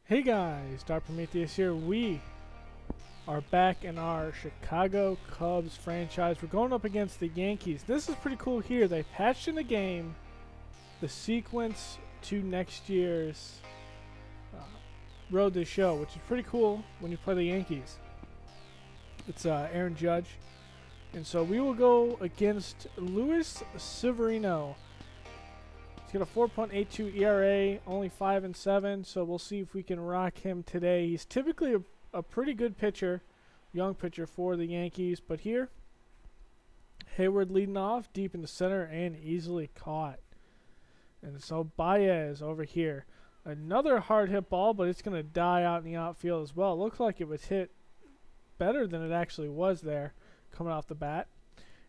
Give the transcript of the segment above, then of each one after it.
Hey guys, Dr. Prometheus here. We are back in our Chicago Cubs franchise. We're going up against the Yankees. This is pretty cool here. They patched in the game the sequence to next year's Road to Show, which is pretty cool when you play the Yankees. It's Aaron Judge. And so we will go against Luis Severino. He's got a 4.82 ERA, only 5-7, so we'll see if we can rock him today. He's typically a pretty good pitcher, young pitcher for the Yankees, but here, Hayward leading off deep in the center and easily caught. And so Baez over here. Another hard hit ball, but it's going to die out in the outfield as well. It looks like it was hit better than it actually was there coming off the bat.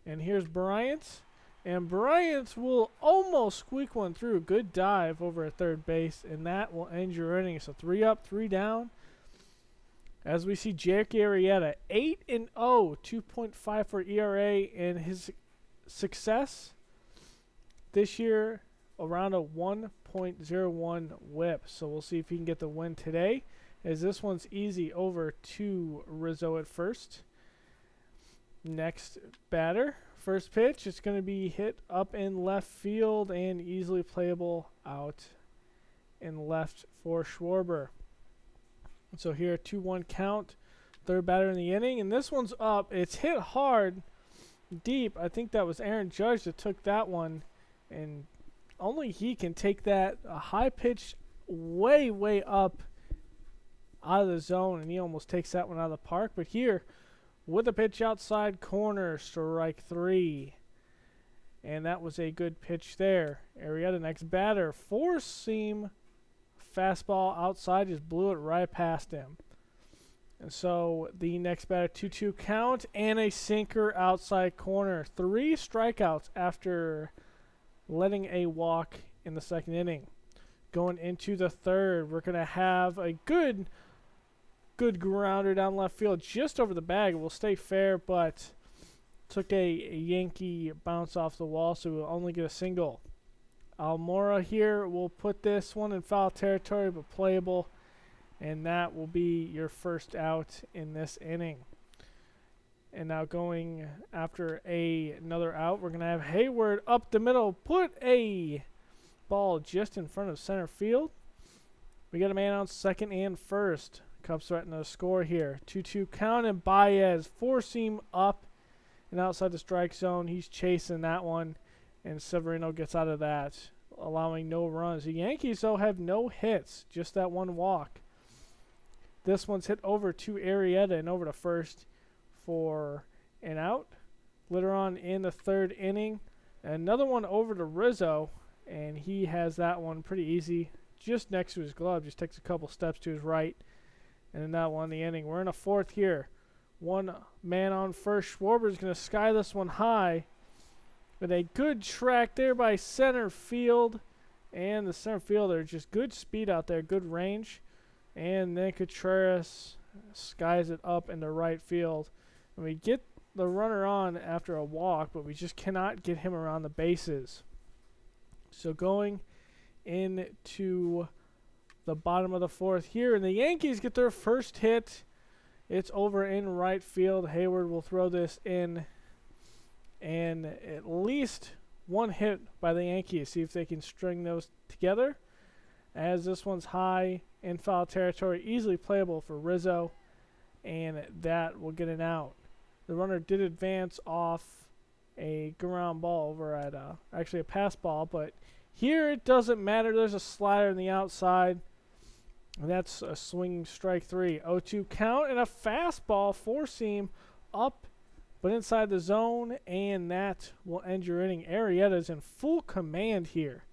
And here's Bryant. And Bryant will almost squeak one through. Good dive over at third base, and that will end your inning. So 3 up, 3 down. As we see Jake Arrieta, 8-0, 2.54 ERA, and his success this year around a 1.01 WHIP. So we'll see if he can get the win today, as this one's easy over to Rizzo at first. Next batter. First pitch, it's going to be hit up in left field and easily playable out in left for Schwarber. So here, 2-1 count, third batter in the inning, and this one's up. It's hit hard, deep. I think that was Aaron Judge that took that one, and only he can take that. A high pitch way, way up out of the zone, and he almost takes that one out of the park. But here, with a pitch outside corner, strike 3. And that was a good pitch there. Arrieta, next batter. Four-seam fastball outside, just blew it right past him. And so the next batter, 2-2 count, and a sinker outside corner. 3 strikeouts after letting a walk in the second inning. Going into the third, we're going to have a good grounder down left field, just over the bag. It will stay fair, but took a Yankee bounce off the wall, so we'll only get a single. Almora here will put this one in foul territory, but playable, and that will be your first out in this inning. And now going after another out, we're going to have Hayward up the middle, put a ball just in front of center field. We got a man on second and first. Cubs threatening to score here. 2-2 count, and Baez, four-seam up and outside the strike zone. He's chasing that one, and Severino gets out of that, allowing no runs. The Yankees, though, have no hits, just that one walk. This one's hit over to Arrieta and over to first for an out. Later on in the third inning, another one over to Rizzo, and he has that one pretty easy, just next to his glove. Just takes a couple steps to his right. And then that won the inning. We're in a fourth here. One man on first. Schwarber's going to sky this one high. With a good track there by center field. And the center fielder, just good speed out there, good range. And then Contreras skies it up into right field. And we get the runner on after a walk, but we just cannot get him around the bases. So going into the bottom of the fourth here, and the Yankees get their first hit. It's over in right field. Hayward will throw this in, and at least one hit by the Yankees. See if they can string those together, as this one's high in foul territory, easily playable for Rizzo, and that will get an out. The runner did advance off a ground ball over at actually a pass ball, but here it doesn't matter. There's a slider on the outside. And that's a swinging strike 3. 0-2 count, and a fastball, four-seam up, but inside the zone, and that will end your inning. Arrieta's in full command here.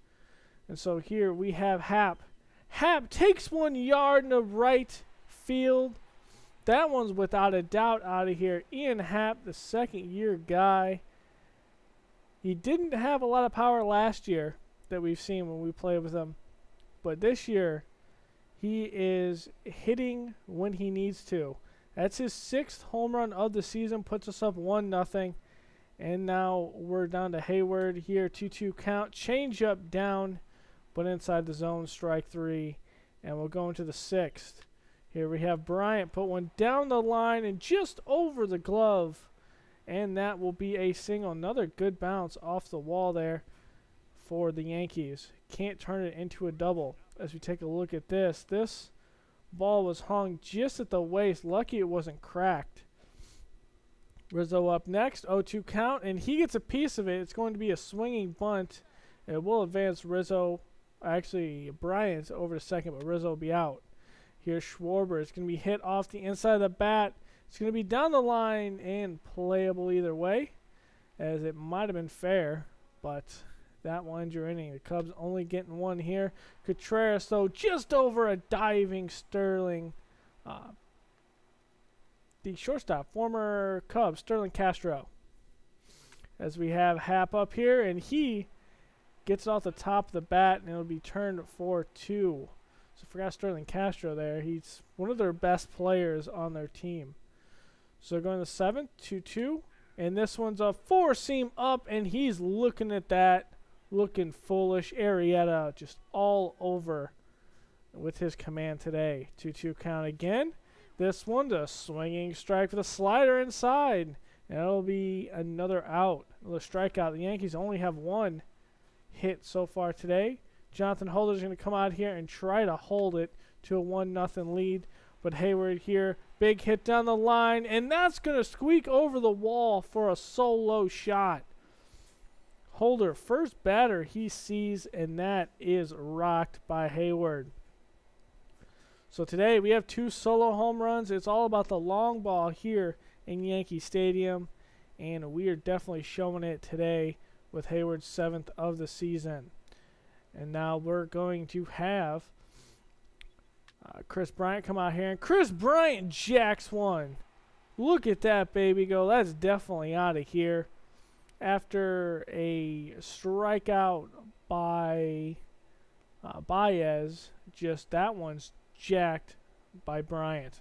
And so here we have Happ. Happ takes 1 yard into right field. That one's without a doubt out of here. Ian Happ, the second-year guy. He didn't have a lot of power last year that we've seen when we played with him. But this year, he is hitting when he needs to. That's his 6th home run of the season, puts us up 1-0. And now we're down to Hayward here, 2-2 count. Change up down, but inside the zone, strike 3. And we'll go into the 6th. Here we have Bryant put one down the line and just over the glove. And that will be a single. Another good bounce off the wall there for the Yankees. Can't turn it into a double. As we take a look at this, this ball was hung just at the waist. Lucky it wasn't cracked. Rizzo up next, 0-2 count, and he gets a piece of it. It's going to be a swinging bunt. It will advance Rizzo, actually Bryant over to second, but Rizzo will be out. Here's Schwarber. It's going to be hit off the inside of the bat. It's going to be down the line and playable either way, as it might have been fair, but that will end your inning. The Cubs only getting one here. Contreras, though, just over a diving Sterling. The shortstop, former Cub, Sterling Castro. As we have Happ up here, and he gets it off the top of the bat, and it'll be turned for 2. So I forgot Sterling Castro there. He's one of their best players on their team. So going to 7th, 2-2. And this one's a 4-seam up, and he's looking at that, looking foolish. Arrieta just all over with his command today. 2-2 count again. This one, a swinging strike with a slider inside. And it'll be another out, another strikeout. The Yankees only have one hit so far today. Jonathan Holder's going to come out here and try to hold it to a 1-0 lead. But Hayward here, big hit down the line, and that's going to squeak over the wall for a solo shot. Holder, first batter he sees, and that is rocked by Hayward. So today we have 2 solo home runs. It's all about the long ball here in Yankee Stadium, and we are definitely showing it today with Hayward's 7th of the season. And now we're going to have Chris Bryant come out here, and Chris Bryant jacks one. Look at that baby go. That's definitely out of here. After a strikeout by Baez, just that one's jacked by Bryant.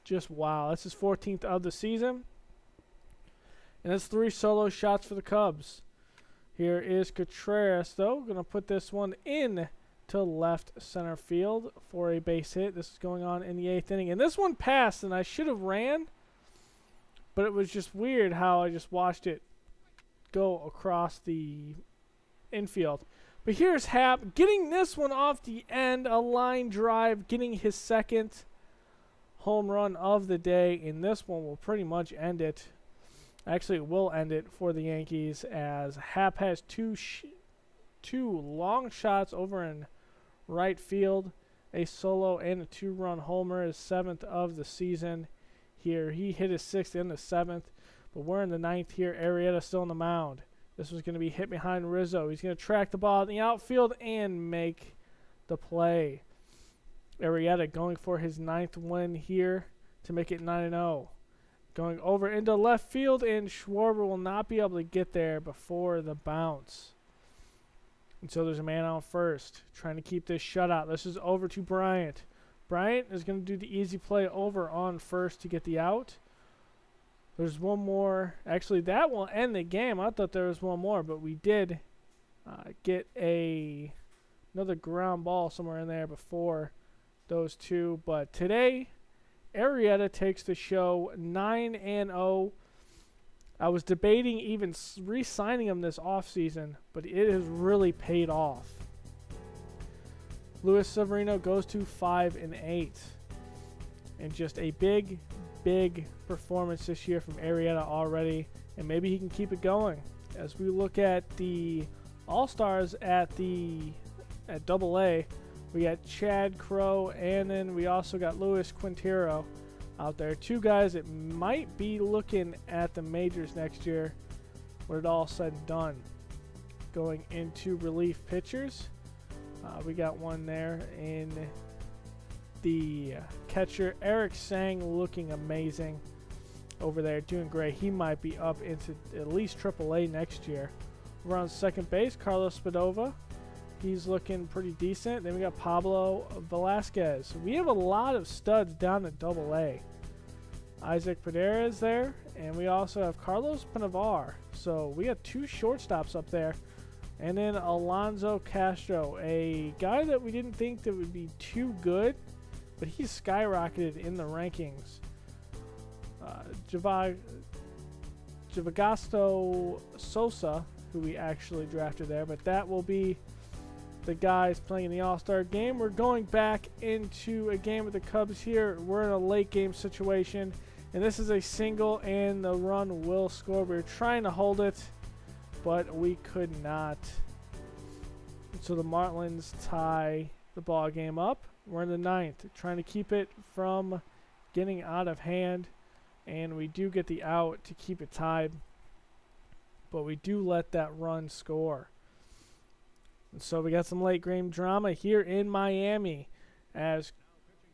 Just wow. That's his 14th of the season. And that's 3 solo shots for the Cubs. Here is Contreras, though. Going to put this one in to left center field for a base hit. This is going on in the 8th inning. And this one passed, and I should have ran. But it was just weird how I just watched it go across the infield. But here's Happ getting this one off the end, a line drive, getting his 2nd home run of the day, and this one will pretty much end it. Actually, it will end it for the Yankees, as Happ has two long shots over in right field, a solo and a 2-run homer, his 7th of the season. Here, he hit his 6th in the 7th, but we're in the 9th here. Arrieta still on the mound. This was going to be hit behind Rizzo. He's going to track the ball in the outfield and make the play. Arrieta going for his 9th win here to make it 9-0. Going over into left field, and Schwarber will not be able to get there before the bounce. And so there's a man on first, trying to keep this shutout. This is over to Bryant. Bryant is going to do the easy play over on first to get the out. There's one more. Actually, that will end the game. I thought there was one more, but we did get another ground ball somewhere in there before those two. But today, Arrieta takes the show 9-0. I was debating even re-signing him this offseason, but it has really paid off. Luis Severino goes to 5-8. And just a big performance this year from Arrieta already, and maybe he can keep it going. As we look at the All-Stars at Double-A, we got Chad Crow, and then we also got Luis Quintero out there. 2 guys that might be looking at the majors next year when it all said and done. Going into relief pitchers, we got one there in the catcher, Eric Sang, looking amazing over there, doing great. He might be up into at least AAA next year. We're on second base, Carlos Spadova. He's looking pretty decent. Then we got Pablo Velasquez. We have a lot of studs down at Double-A. Isaac Padera is there, and we also have Carlos Pinavar. So we got 2 shortstops up there And then Alonso Castro, a guy that we didn't think that would be too good, but he's skyrocketed in the rankings. Javagasto Sosa, who we actually drafted there, but that will be the guys playing in the All-Star game. We're going back into a game with the Cubs here. We're in a late game situation, and this is a single, and the run will score. We were trying to hold it, but we could not. So the Marlins tie the ball game up. We're in the ninth, trying to keep it from getting out of hand, and we do get the out to keep it tied, but we do let that run score. And so we got some late game drama here in Miami as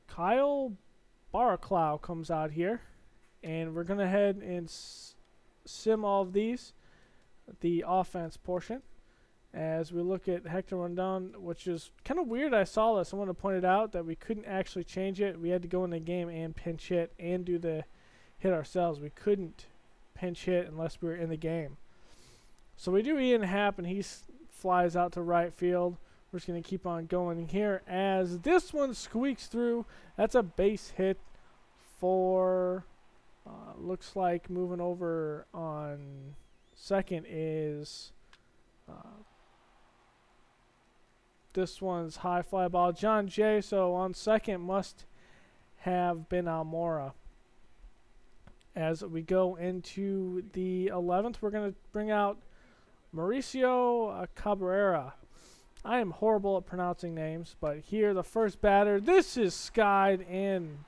Kyle Baraclow comes out here, and we're going to head and sim all of these, the offense portion, as we look at Hector Rondon, which is kind of weird. I saw this. Someone pointed out that we couldn't actually change it. We had to go in the game and pinch hit and do the hit ourselves. We couldn't pinch hit unless we were in the game. So we do Ian Happ, and he flies out to right field. We're just going to keep on going here as this one squeaks through. That's a base hit for, looks like moving over on second is, this one's high fly ball, John Jay. So on second must have been Almora. As we go into the 11th, we're going to bring out Mauricio Cabrera. I am horrible at pronouncing names, but here the first batter. This is skied, and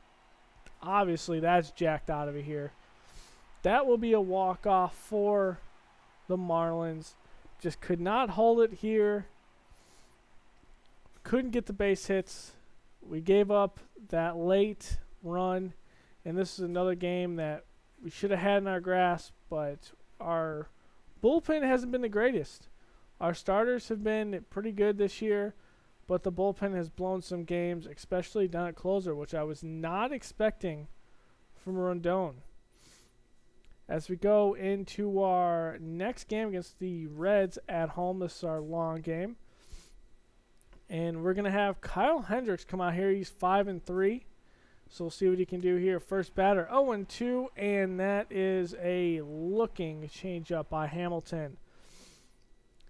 obviously that's jacked out of here. That will be a walk-off for the Marlins. Just could not hold it here. Couldn't get the base hits. We gave up that late run, and this is another game that we should have had in our grasp, but our bullpen hasn't been the greatest. Our starters have been pretty good this year, but the bullpen has blown some games, especially down at closer, which I was not expecting from Rondon. As we go into our next game against the Reds at home, this is our long game. And we're going to have Kyle Hendricks come out here. He's 5-3. So we'll see what he can do here. First batter, 0-2, and that is a looking change-up by Hamilton.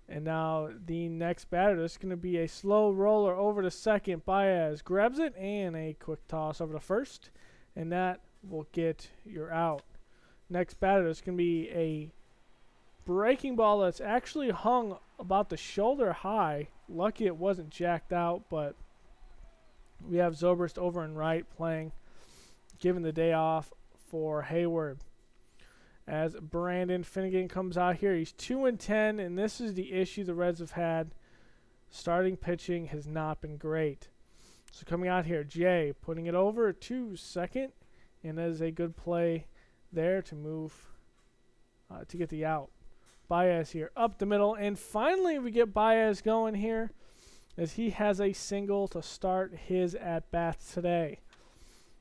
And now the next batter, this is going to be a slow roller over to second. Baez grabs it, and a quick toss over to first, and that will get your out. Next batter, this is going to be a breaking ball that's actually hung about the shoulder high. Lucky it wasn't jacked out, but we have Zobrist over and right playing, giving the day off for Hayward. As Brandon Finnegan comes out here, he's 2-10, and this is the issue the Reds have had. Starting pitching has not been great. So coming out here, Jay putting it over to second, and that is a good play there to move to get the out. Baez here up the middle, and finally we get Baez going here as he has a single to start his at-bats today.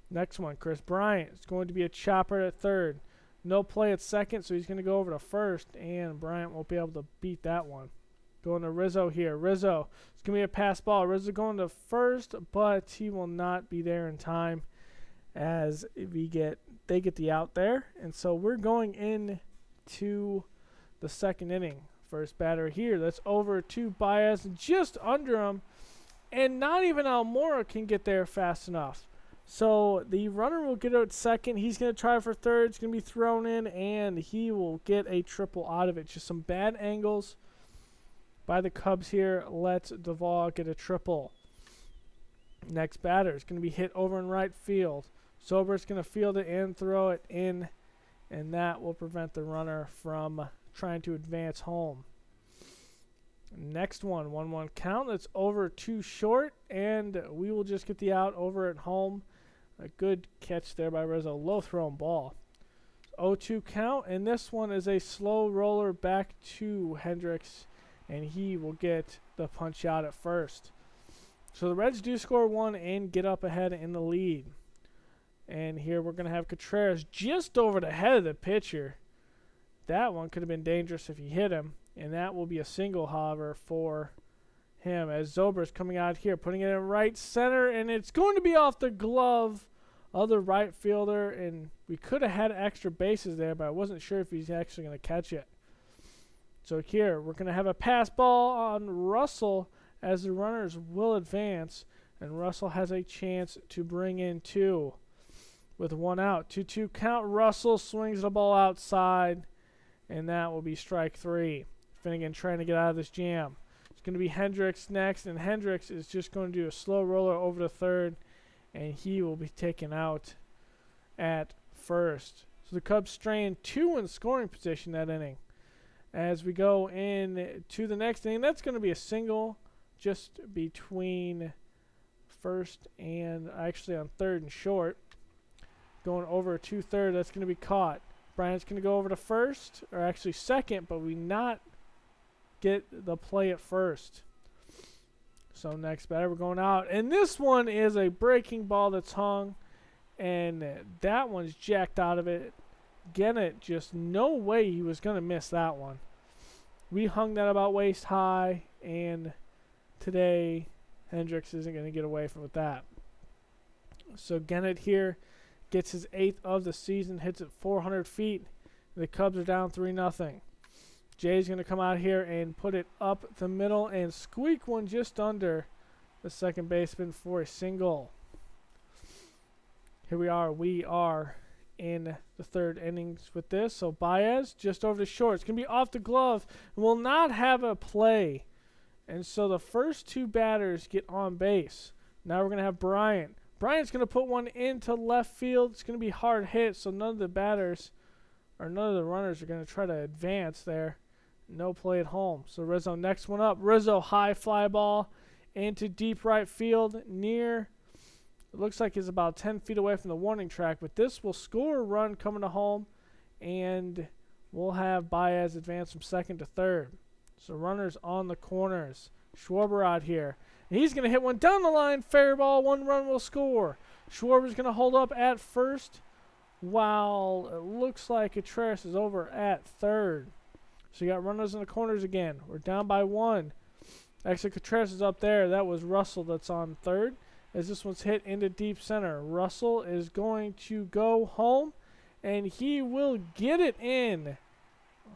Next one, Chris Bryant. It's going to be a chopper at third. No play at second, so he's going to go over to first, and Bryant won't be able to beat that one. Going to Rizzo here. Rizzo, it's going to be a pass ball. Rizzo going to first, but he will not be there in time as they get the out there. And so we're going into the second inning. First batter here, that's over to Baez, just under him, and not even Almora can get there fast enough. So the runner will get out second. He's going to try for third. It's going to be thrown in, and he will get a triple out of it. Just some bad angles by the Cubs here. Let's Duvall get a triple. Next batter is going to be hit over in right field. Sober's going to field it and throw it in, and that will prevent the runner from trying to advance home. Next one, 1-1 count. That's over too short, and we will just get the out over at home. A good catch there by Rizzo. Low thrown ball. 0-2 count, and this one is a slow roller back to Hendricks, and he will get the punch out at first. So the Reds do score one and get up ahead in the lead. And here we're going to have Contreras just over the head of the pitcher. That one could have been dangerous if he hit him. And that will be a single, however, for him, as Zobrist coming out here, putting it in right center, and it's going to be off the glove of the right fielder, and we could have had extra bases there, but I wasn't sure if he's actually going to catch it. So here, we're going to have a pass ball on Russell as the runners will advance, and Russell has a chance to bring in 2 with 1 out. 2-2 count. Russell swings the ball outside, and that will be strike 3. Finnegan trying to get out of this jam. It's going to be Hendricks next, and Hendricks is just going to do a slow roller over to third, and he will be taken out at first. So the Cubs strain 2 in scoring position that inning. As we go in to the next inning, that's going to be a single just between first and actually on third and short. Going over to third, that's going to be caught. Bryant's going to go over to first, or actually second, but we not get the play at first. So next batter, we're going out. And this one is a breaking ball that's hung, and that one's jacked out of it. Gennett, just no way he was going to miss that one. We hung that about waist high, and today Hendricks isn't going to get away from that. So Gennett here gets his 8th of the season, hits it 400 feet. The Cubs are down 3-0. Jay's going to come out here and put it up the middle and squeak one just under the second baseman for a single. Here we are. We are in the third innings with this. So Baez just over to short. It's going to be off the glove and will not have a play. And so the first 2 batters get on base. Now we're going to have Bryant. Bryant's going to put one into left field. It's going to be hard hit, so none of the batters or none of the runners are going to try to advance there. No play at home. So Rizzo next one up. Rizzo high fly ball into deep right field near, it looks like it's about 10 feet away from the warning track, but this will score a run coming to home, and we'll have Baez advance from second to third. So runners on the corners. Schwarber out here. And he's going to hit one down the line. Fair ball. 1 run will score. Schwarber's going to hold up at first, while it looks like Contreras is over at third. So you got runners in the corners again. We're down by 1. Actually, Contreras is up there. That was Russell that's on third, as this one's hit into deep center. Russell is going to go home, and he will get it in.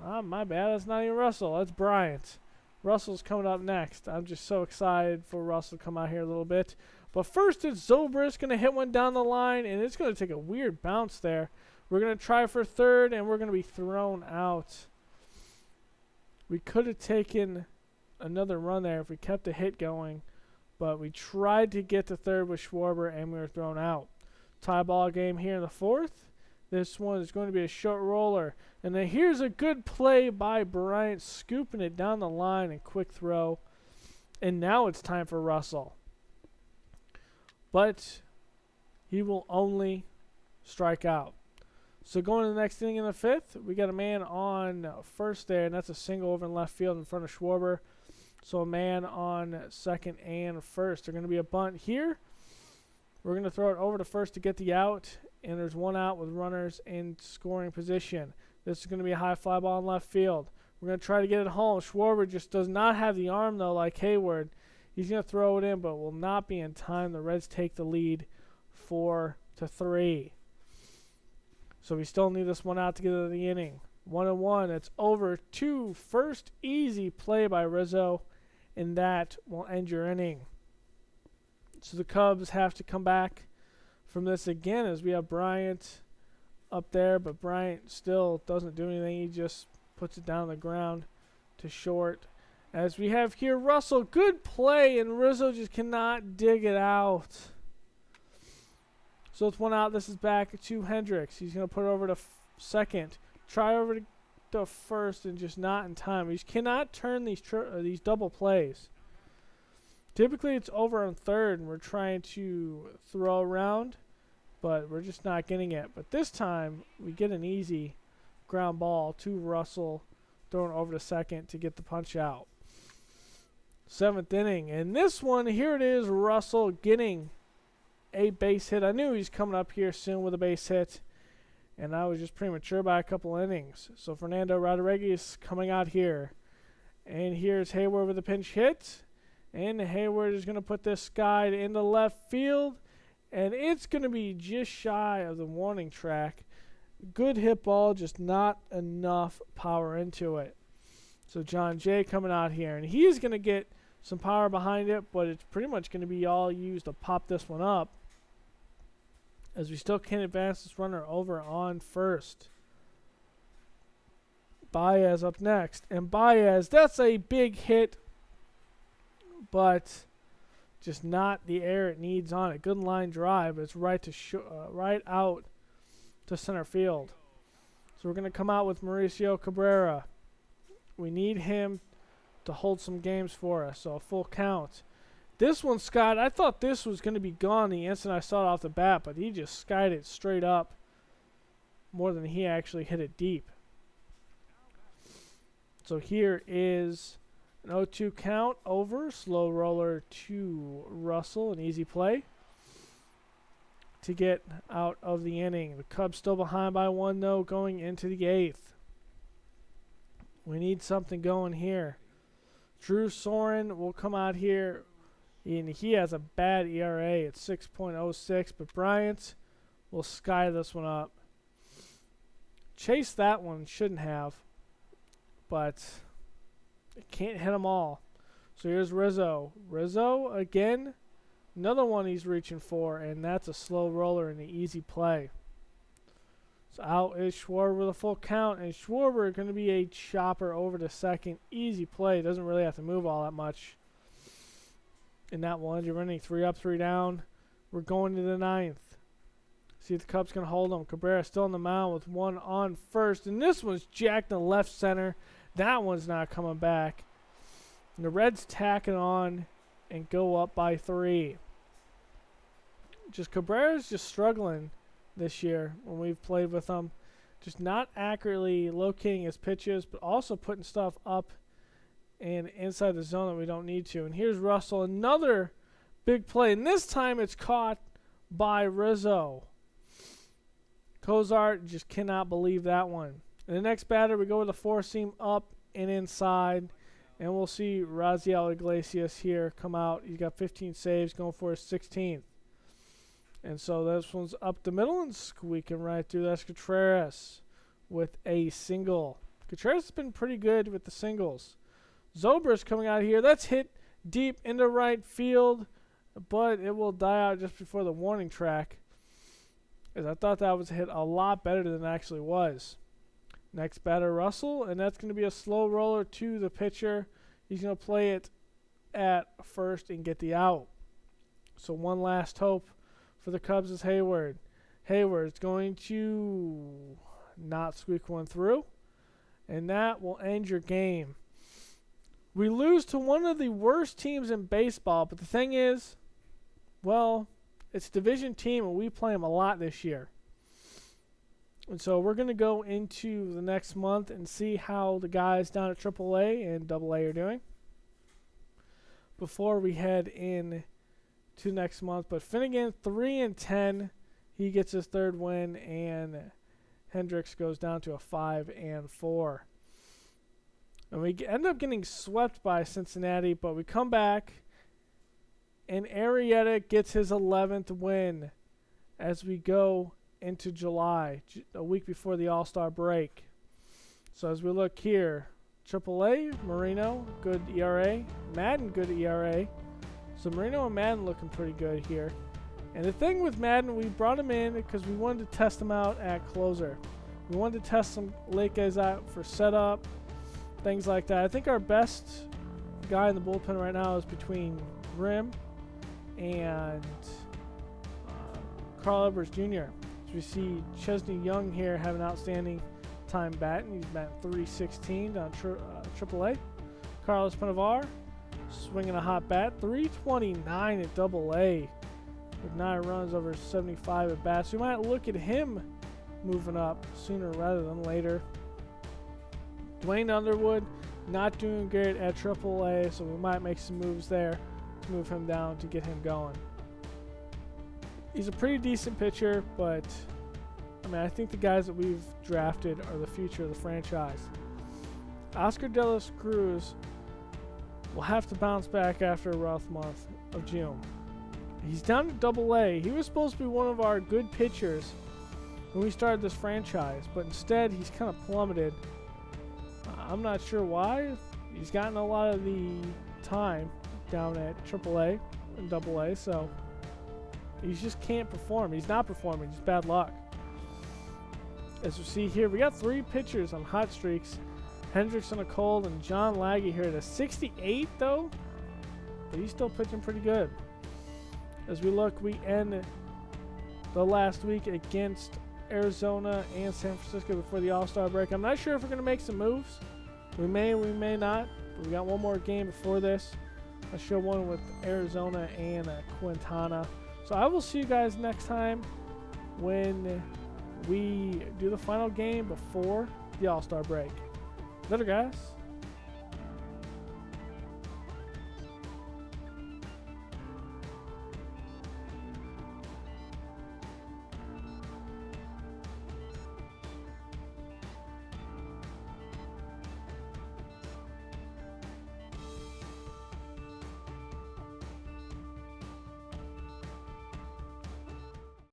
My bad. That's not even Russell. That's Bryant. Russell's coming up next. I'm just so excited for Russell to come out here a little bit. But first, it's Zobrist going to hit one down the line, and it's going to take a weird bounce there. We're going to try for third, and we're going to be thrown out. We could have taken another run there if we kept the hit going, but we tried to get to third with Schwarber, and we were thrown out. Tie ball game here in the 4th. This one is going to be a short roller. And then here's a good play by Bryant, scooping it down the line and quick throw. And now it's time for Russell. But he will only strike out. So going to the next inning in the 5th, we got a man on first there, and that's a single over in left field in front of Schwarber. So a man on second and first. They're going to be a bunt here. We're going to throw it over to first to get the out, and there's 1 out with runners in scoring position. This is going to be a high fly ball in left field. We're going to try to get it home. Schwarber just does not have the arm, though, like Hayward. He's going to throw it in, but will not be in time. The Reds take the lead 4-3. So we still need this one out to get to the inning. 1-1. It's over to first. Easy play by Rizzo, and that will end your inning. So the Cubs have to come back from this again, as we have Bryant up there, but Bryant still doesn't do anything. He just puts it down on the ground to short. As we have here Russell, good play, and Rizzo just cannot dig it out. So with 1 out, this is back to Hendricks. He's going to put it over to second. Try over to first, and just not in time. He cannot turn these double plays. Typically it's over on third, and we're trying to throw around, but we're just not getting it. But this time, we get an easy ground ball to Russell, throwing over to second to get the punch out. 7th inning, and this one, here it is, Russell getting a base hit. I knew he was coming up here soon with a base hit, and I was just premature by a couple innings. So Fernando Rodriguez coming out here. And here's Hayward with a pinch hit. And Hayward is going to put this guy into left field. And it's going to be just shy of the warning track. Good hit ball, just not enough power into it. So John Jay coming out here. And he is going to get some power behind it, but it's pretty much going to be all used to pop this one up, as we still can't advance this runner over on first. Baez up next. And Baez, that's a big hit, but just not the air it needs on it. Good line drive. It's right to right out to center field. So we're going to come out with Mauricio Cabrera. We need him to hold some games for us. So a full count. This one, Scott, I thought this was going to be gone the instant I saw it off the bat, but he just skied it straight up more than he actually hit it deep. So here is an 0-2 count over. Slow roller to Russell. An easy play to get out of the inning. The Cubs still behind by 1 though going into the 8th. We need something going here. Drew Soren will come out here, and he has a bad ERA at 6.06, but Bryant will sky this one up. Chase that one shouldn't have, but it can't hit them all. So here's Rizzo. Rizzo again, another one he's reaching for, and that's a slow roller and an easy play. So out is Schwarber with a full count, and Schwarber going to be a chopper over to second. Easy play. Doesn't really have to move all that much. In that one, you're running 3 up, 3 down. We're going to the 9th. See if the Cubs can hold them. Cabrera still on the mound with 1 on first, and this one's jacked in left center. That one's not coming back. And the Reds tack it on and go up by 3. Just Cabrera's just struggling this year when we've played with him. Just not accurately locating his pitches, but also putting stuff up and inside the zone that we don't need to. And here's Russell, another big play. And this time it's caught by Rizzo. Cozart just cannot believe that one. And the next batter, we go with a 4-seam up and inside. And we'll see Raziel Iglesias here come out. He's got 15 saves, going for his 16th. And so this one's up the middle and squeaking right through. That's Contreras with a single. Contreras has been pretty good with the singles. Zobrist coming out here. That's hit deep into right field, but it will die out just before the warning track, as I thought that was hit a lot better than it actually was. Next batter, Russell, and that's going to be a slow roller to the pitcher. He's going to play it at first and get the out. So one last hope for the Cubs is Hayward. Hayward's going to not squeak one through, and that will end your game. We lose to one of the worst teams in baseball, but the thing is, well, it's a division team, and we play them a lot this year. And so we're going to go into the next month and see how the guys down at AAA and AA are doing before we head in to next month. But Finnegan 3-10, he gets his 3rd win, and Hendricks goes down to a 5-4. And we end up getting swept by Cincinnati, but we come back, and Arrieta gets his 11th win as we go into July, a week before the All-Star break. So as we look here, AAA, Marino, good ERA. Madden, good ERA. So Marino and Madden looking pretty good here. And the thing with Madden, we brought him in because we wanted to test him out at closer. We wanted to test some late guys out for setup, things like that. I think our best guy in the bullpen right now is between Grimm and Carl Edwards Jr. We see Chesney Young here have an outstanding time batting. He's batting 316 on AAA. Carlos Panavar swinging a hot bat, 329 at AA with 9 runs over 75 at bats. We might look at him moving up sooner rather than later. Dwayne Underwood not doing great at AAA, so we might make some moves there to move him down to get him going. He's a pretty decent pitcher, but I mean, I think the guys that we've drafted are the future of the franchise. Oscar De La Cruz will have to bounce back after a rough month of June. He's down to Double-A. He was supposed to be one of our good pitchers when we started this franchise, but instead he's kind of plummeted. I'm not sure why. He's gotten a lot of the time down at Triple-A and Double-A, so he just can't perform. He's not performing. Just bad luck. As you see here, we got 3 pitchers on hot streaks. Hendricks on a cold and John Laggy here at a 68 though, but he's still pitching pretty good. As we look, we end the last week against Arizona and San Francisco before the All-Star break. I'm not sure if we're going to make some moves. We may not. But we got one more game before this. I'll show one with Arizona and Quintana. So I will see you guys next time when we do the final game before the All-Star break. Later, guys.